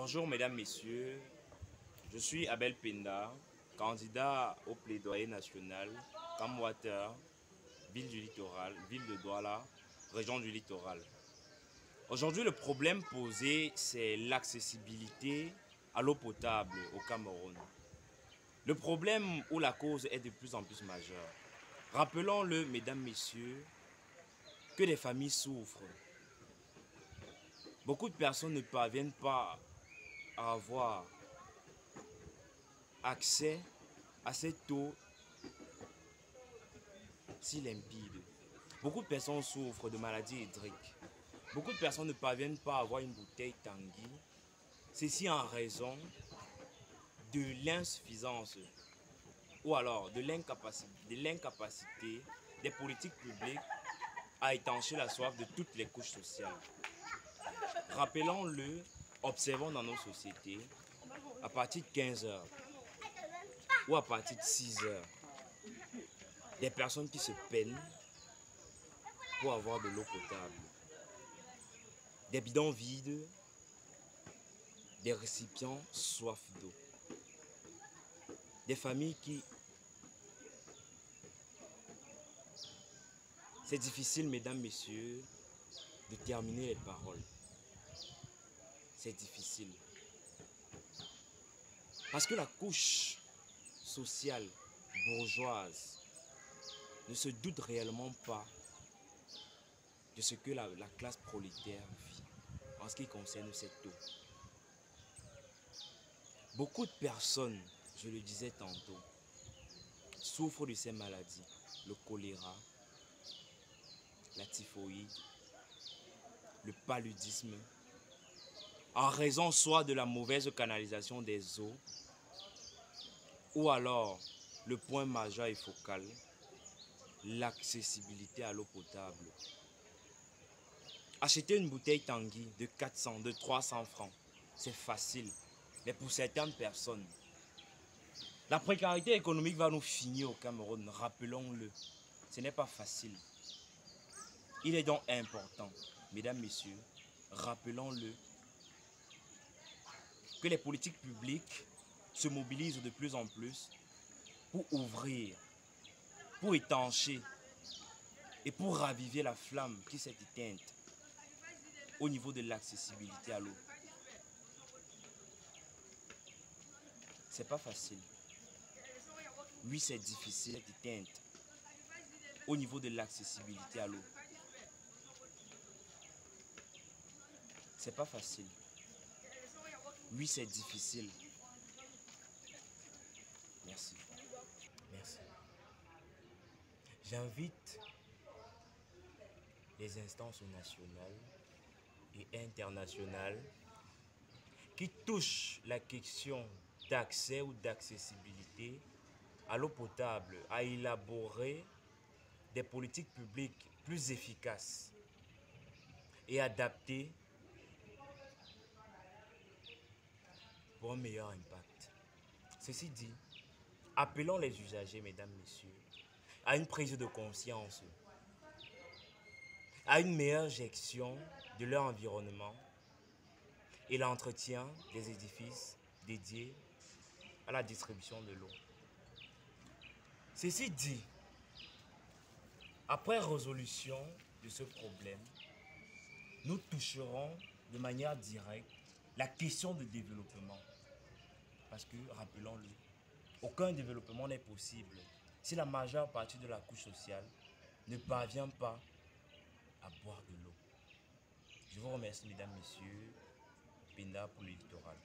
Bonjour mesdames, messieurs, je suis Abel Penda, candidat au plaidoyer national, Camwater, ville du littoral, ville de Douala, région du littoral. Aujourd'hui, le problème posé, c'est l'accessibilité à l'eau potable au Cameroun. Le problème ou la cause est de plus en plus majeure. Rappelons-le, mesdames, messieurs, que les familles souffrent. Beaucoup de personnes ne parviennent pas à avoir accès à cette eau si limpide. Beaucoup de personnes souffrent de maladies hydriques. Beaucoup de personnes ne parviennent pas à avoir une bouteille Tanguy. Ceci en raison de l'insuffisance ou alors de l'incapacité des politiques publiques à étancher la soif de toutes les couches sociales. Rappelons-le, observons dans nos sociétés, à partir de 15 heures ou à partir de 6 heures, des personnes qui se peinent pour avoir de l'eau potable. Des bidons vides, des récipients soif d'eau. Des familles qui... C'est difficile, mesdames, messieurs, de terminer les paroles. C'est difficile. Parce que la couche sociale bourgeoise ne se doute réellement pas de ce que la classe prolétaire vit en ce qui concerne cette eau. Beaucoup de personnes, je le disais tantôt, souffrent de ces maladies, le choléra, la typhoïde, le paludisme, en raison soit de la mauvaise canalisation des eaux, ou alors le point majeur et focal, l'accessibilité à l'eau potable. Acheter une bouteille Tanguy de 400, de 300 francs, c'est facile. Mais pour certaines personnes, la précarité économique va nous finir au Cameroun, rappelons-le. Ce n'est pas facile. Il est donc important, mesdames, messieurs, rappelons-le, que les politiques publiques se mobilisent de plus en plus pour ouvrir, pour étancher et pour raviver la flamme qui s'est éteinte au niveau de l'accessibilité à l'eau. C'est pas facile. Oui, c'est difficile, c'est éteinte au niveau de l'accessibilité à l'eau. C'est pas facile. Oui, c'est difficile. Merci. Merci. J'invite les instances nationales et internationales qui touchent la question d'accès ou d'accessibilité à l'eau potable à élaborer des politiques publiques plus efficaces et adaptées pour un meilleur impact. Ceci dit, appelons les usagers, mesdames, messieurs, à une prise de conscience, à une meilleure gestion de leur environnement et l'entretien des édifices dédiés à la distribution de l'eau. Ceci dit, après résolution de ce problème, nous toucherons de manière directe la question de développement. Parce que, rappelons-le, aucun développement n'est possible si la majeure partie de la couche sociale ne parvient pas à boire de l'eau. Je vous remercie, mesdames, messieurs. Penda pour le littoral.